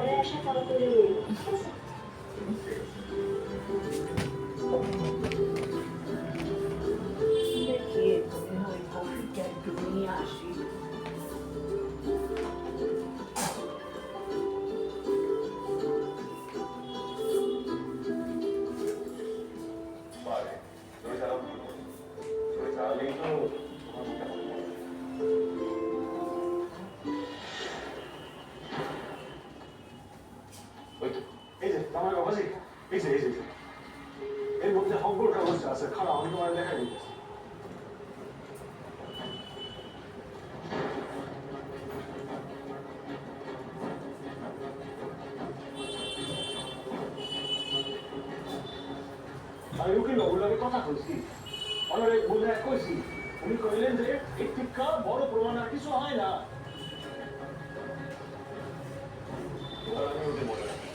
পরে আসা কল করে নিন, ঠিক আছে? দেখি তুমি ওই কফিটা একটু নিয়ে আসি। এর মধ্যে হকগুলো কাগজ আছে, খারাপ আমি তোমার দেখা দিই। আমি উকিল বাবুর লগে কথা কইছি, অনেক বুঝে কইছি, উনি কইলেন যে এই টিক্কা বড় প্রমাণ আর কিছু হয় না। আমি ওদের মনে রাখি,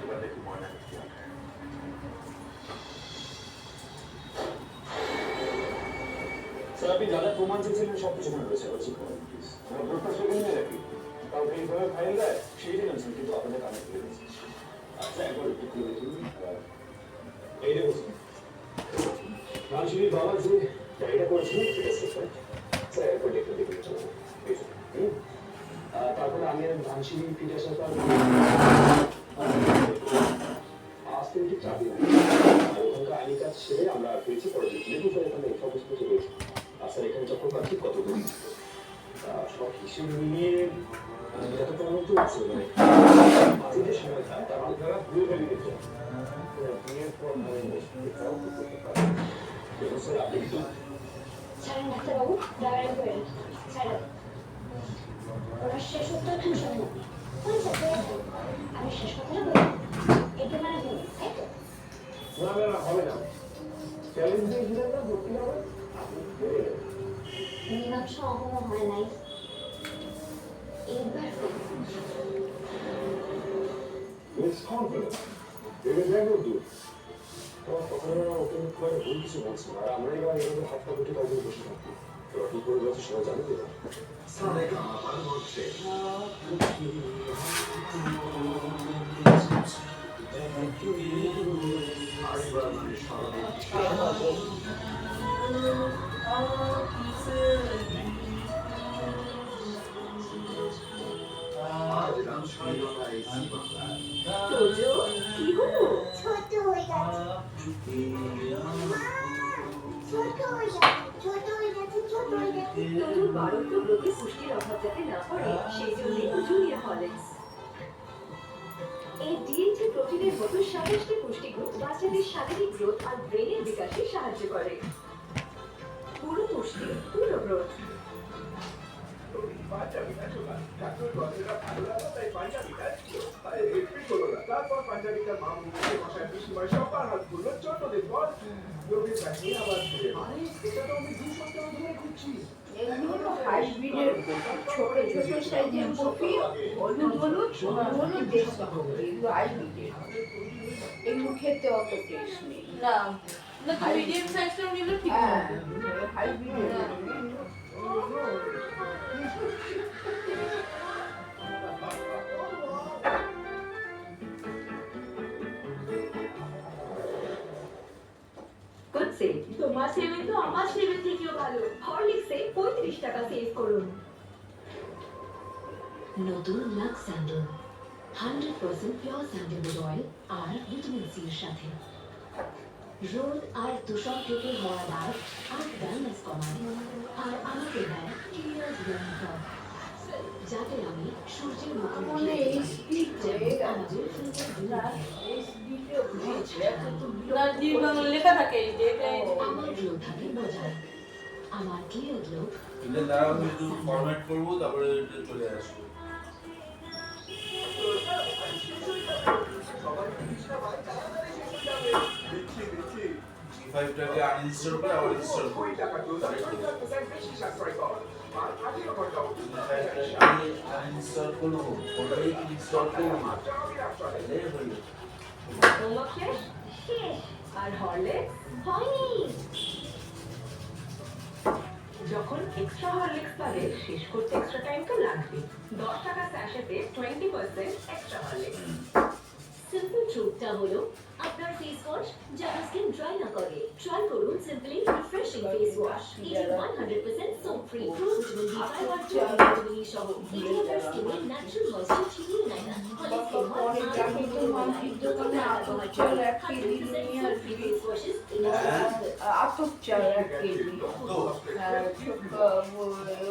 এবার দেখি মনে রাখি। আপনি যা যা প্রমাণ চেয়েছিলেন সব কিছু মনে রয়েছে, কাউকে এইভাবে ফাইল দেয় সেই জেনেছেন, কিন্তু আপনাদের কানে তুলে দিয়েছে। আচ্ছা একবার একটু খুলে দেখুন। এই দেখুন রাজশাহীর বাবা যে ডায়েরিটা করেছিলেন সেটা স্যার একবার দেখতে দেখুন। তারপরে আমি ধানসিঁড়ি ফিরে আসার পর আজ থেকে ঠিক 4 দিন ওখানকার আইনি কাজ সেরে আমরা পেয়েছি। পরে দেখুন স্যার এখানে সমস্ত কিছু রয়েছে। আর স্যার এখানে চক্র পাচ্ছি কত দিন সব হিসেব মিলিয়ে যত প্রমাণ তো আছে, মানে মাঝে যে সময় থাকে তার আপনারা ভুলে ফেলে গেছে বিয়ের পর এটাও করতে পারে। দেখুন স্যার আপনি কিন্তু ছাড়েন ডাক্তারবাবু, ডায়ারি করেন, ছাড়েন। ওরা শেষ উত্তর খান শোনেন। আমি শেষ কথাটা বলি, এটা মানে বলি, তাই তো? না হবে না, চ্যালেঞ্জ দিয়ে দিলেন না, ভর্তি হবে আপনি মীমাংসা এখনো হয় নাই, এইবার It's confident. It is never good. তোমার কথাটা ওকে মানে ভুল কিছু বলছি না, আর আমরা এবার এভাবে হাত পা দুটি কাউকে বসে থাকি। এবার কি করে যাচ্ছে সবাই জানে তো। তোজো কি হলো? ছোট হয়ে যাচ্ছে, ছোট হয়ে যাচ্ছে, ছোট হয়ে যাচ্ছে, ছোট হয়ে যাচ্ছে। তোজোর বাড়ন্ত গ্রোথে পুষ্টির অভাব যাতে না পড়ে সেই জন্যই জুনিয়র হরলিক্স। এই ডিএনটি প্রোটিনের মতো 27টি পুষ্টিগুণ বাচ্চাদের শারীরিক গ্রোথ আর ব্রেনের বিকাশে সাহায্য করে। পুরো পুষ্টি, পুরো গ্রোথ। তারপর পাঞ্জাবিটার মা মুখে বসায় পিসিমার সবার হাত খুললো 14 দিন পর রোগীর কাছে আবার ফিরে এটা তো আমি 2 সপ্তাহ ধরে খুঁজছি। এগুলো তো হাইব্রিডের ছোট ছোট সাইজের কফি, হলুদ হলুদ হলুদ দেশি কফি, এগুলো হাইব্রিডের। এগুলো খেতে অত টেস্ট নেই। না না মিডিয়াম সাইজটা নিলে ঠিক হ্যাঁ হবে। হাইব্রিডের। Good save. তোমার সেভে তো আমার সেভের থেকেও ভালো। হরলিক্সে 35 টাকা সেভ করুন। নতুন Lux sandal 100% pure sandalwood oil আর ভিটামিন সি এর সাথে রোদ আর তুষার থেকে হওয়া দাগ আর ড্যামেজ কমায় আর আমাকে দেয় ক্লিয়ার গ্লোয়িং টপ, যাতে আমি সূর্যের মানে এই স্পিড আমাদের ফিল্টার না জি বাংলা লেখা থাকে এই যে এটা আমার গ্লো থাকে বজায়, আমার ক্লিয়ার গ্লো। এটা দ্বারা আমি একটু ফরম্যাট করবো, তারপরে এটা চলে আসবে। ফাইভটাকে আনইনস্টল করে আবার ইনস্টল করি। আমি আনইনস্টল করবো, ওটাই ইনস্টল করবো না। হোমওয়ার্ক শেষ? শেষ। আর হরলিক্স হয়নি। যখন এক্সট্রা হরলিক্স পাবে শেষ করতে এক্সট্রা টাইম তো লাগবে। 10 টাকা স্যাশেতে 20% এক্সট্রা হরলিক্স। সিম্পল ট্রুথটা হলো আপনার ফেস ওয়াশ যেন স্কিন ড্রাই না করে। ট্রাই করুন সিম্পলি রিফ্রেশিং ফেস ওয়াশ। এটি 100% সোপ ফ্রি, ভিটামিন B5 আর ভিটামিন E সহ। এটি আপনার স্কিনে ন্যাচারাল ময়েশ্চার ছিনিয়ে নেয় না। আতপ চাল 1 কেজি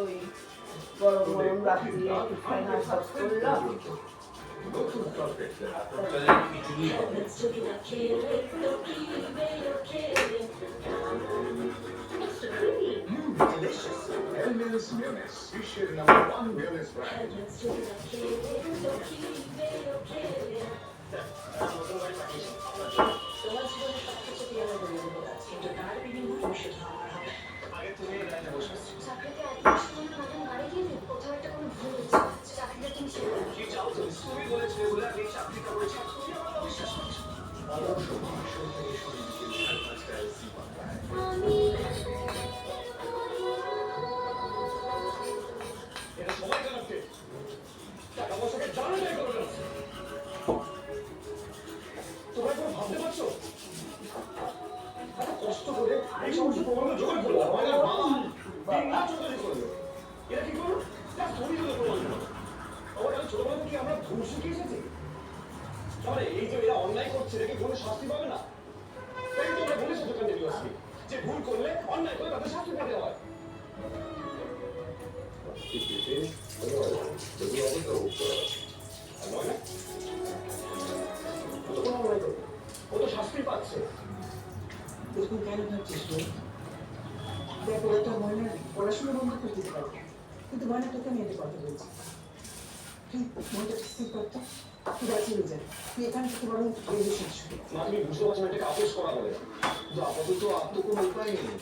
ওই গরম গরম রাত্রি একটু ফাইনাল কাজ করলাম। নতুন project Let's take it up, kid. Extra creamy. delicious. Hellmann's mayonnaise. Fisher #1 mayonnaise brand. Let's take it up, kid. তোমার জীবনে সবকিছু পেয়ারা বলে আছে, কিন্তু তার বিনিময়ে ঔষধ খাওয়ার হবে। আগে তুমি এই লাইনে বসে চাকরিতে অ্যাডমিশন হলে ম্যাডাম গাড়ি দিয়ে দিন। কোথাও একটা কোনো ভুল হচ্ছে, চাকরিটা তুমি ছেড়ে দাও। কি চাও তুমি বলেছিলে বলে আমি চাকরিটা করেছি তুমি আমার অবিশ্বাস করছো অবশ্য মানুষের থেকে শরীরকে আজকাল জীবন পায় এটা সময় জানাচ্ছে টাকা পয়সাকে জানাটাই করে যাচ্ছে তোমরা কোনো ভাবতে পারছো এত কষ্ট করে এই সমস্ত প্রবন্ধ জোগাড় করলাম আমাদের মা চৌধুরী করলো এরা কি করলো তা তৈরি করে প্রবন্ধ আমার আমি ছোটবেলা কি আমরা ভুল শিখে এসেছি তাহলে এই যে এরা অন্যায় করছে এটাকে কোনো শাস্তি পাবে না তাই তো আমরা বলেছি তো কন্টিনিউয়াসলি যে ভুল করলে অন্যায় করে তাদের শাস্তি পেতে হয় ও তো শাস্তি পাচ্ছে এরকম কেন ভাবছিস তুই? দেখ ওরা তো ময়না পড়াশোনা বন্ধ করে দিতে পারবে, কিন্তু ময়না তোকে আমি একটা কথা বলছি, তুই মনটা স্থির করতো, তুই বাঁচিয়ে যা, তুই এখান থেকে বরং বেরিয়ে শেষ কর। মা তুমি বুঝতে পারছো না এটাকে আপোষ করা হবে কিন্তু আপাতত আর তো কোনো উপায় নেই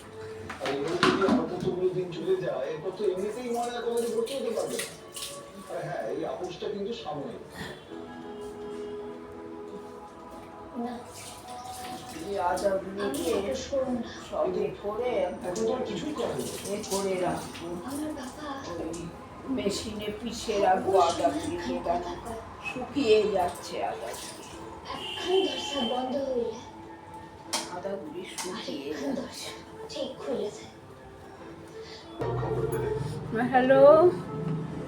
আর এগুলো যদি আপাতত কোনো দিন চলে যায় এরপর তো এমনিতেই মনে হয় কলেজে ভর্তি হতে পারবে না। আর হ্যাঁ এই আপোষটা কিন্তু সাময়িক না, এই আদা আমি গুলোকে আপোষ করুন না। সবে করে এখন তো আর কিছুই করার নেই এ করে রাখবো, আমার বাবা ওই মেশিনে পিষে রাখবো আদাগুলিকে, কেন শুকিয়ে যাচ্ছে আদাগুলি, একখান দরজা বন্ধ হইলে আদাগুলি শুকিয়ে আরেকখান যাচ্ছে। দরজা ঠিক খুলেছে। হ্যালো,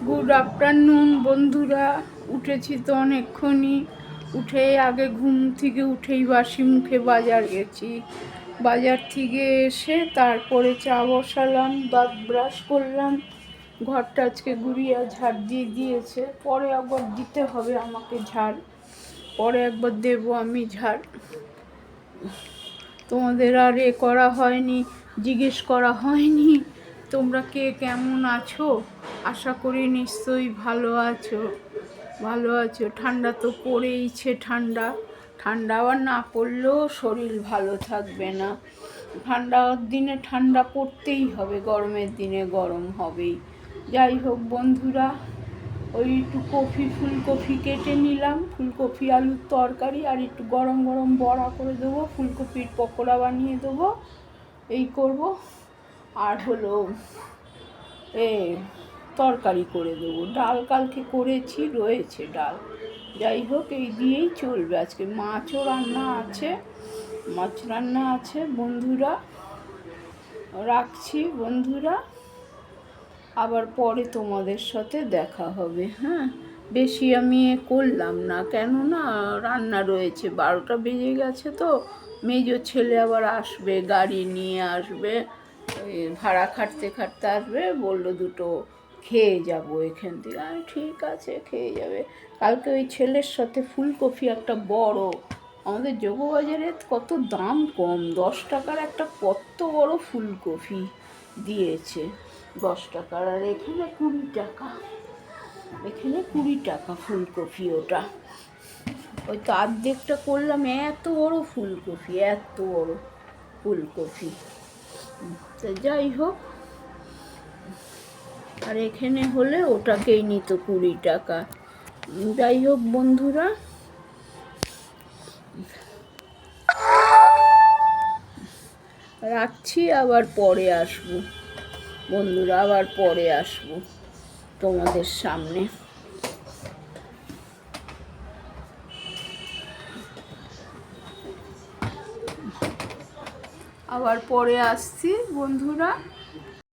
গুড আফটারনুন বন্ধুরা। উঠেছি তো অনেকক্ষণই, উঠে আগে ঘুম থেকে উঠেই বাসি মুখে বাজার গেছি, বাজার থেকে এসে তারপরে চা বসালাম, দাঁত ব্রাশ করলাম, ঘরটা আজকে গুড়িয়া ঝাড় দিয়ে দিয়েছে, পরে একবার দিতে হবে আমাকে ঝাড়, পরে একবার দেবো আমি ঝাড়। তোমাদের আর এ করা হয়নি, জিজ্ঞেস করা হয়নি তোমরা কে কেমন আছো, আশা করি নিশ্চয়ই ভালো আছো, ভালো আছো। ঠান্ডা তো পড়েইছে, ঠান্ডা আবার না পড়লেও শরীর ভালো থাকবে না, ঠান্ডার দিনে ঠান্ডা পড়তেই হবে, গরমের দিনে গরম হবেই। যাই হোক বন্ধুরা, ওই একটু ফুলকপি কেটে নিলাম, ফুলকপি আলুর তরকারি, আর একটু গরম গরম বড়া করে দেবো, ফুলকপির পকোড়া বানিয়ে দেবো, এই করব। আর হলো তরকারি করে দেবো, ডাল কালকে করেছি রয়েছে ডাল, যাই হোক এই দিয়েই চলবে। আজকে মাছও রান্না আছে, মাছ রান্না আছে। বন্ধুরা রাখছি, বন্ধুরা আবার পরে তোমাদের সাথে দেখা হবে। হ্যাঁ, বেশি আমি করলাম না, কেননা রান্না রয়েছে, 12টা বেজে গেছে তো, মেজো ছেলে আবার আসবে, গাড়ি নিয়ে আসবে, ওই ভাড়া খাটতে আসবে, বললো দুটো খেয়ে যাব এখান থেকে। আমি ঠিক আছে খেয়ে যাবে। কালকে ওই ছেলের সাথে ফুলকপি একটা বড়, আমাদের যোগবাজারে কত দাম কম, 10 টাকার একটা কত বড় ফুলকপি দিয়েছে, 10 টাকার, আর এখানে 20 টাকা, এখানে 20 টাকা ফুলকপি। ওটা ওই তো অর্ধেকটা করলাম, এত বড় ফুলকপি, এত বড় ফুলকপি। তো যাই হোক, আর এখানে হলে ওটাকেই নিত 20 টাকা। যাই হোক বন্ধুরা, রাখছি, আবার পরে আসবো। বন্ধুরা আবার পরে আসবো তোমাদের সামনে। আবার পরে আসছি বন্ধুরা।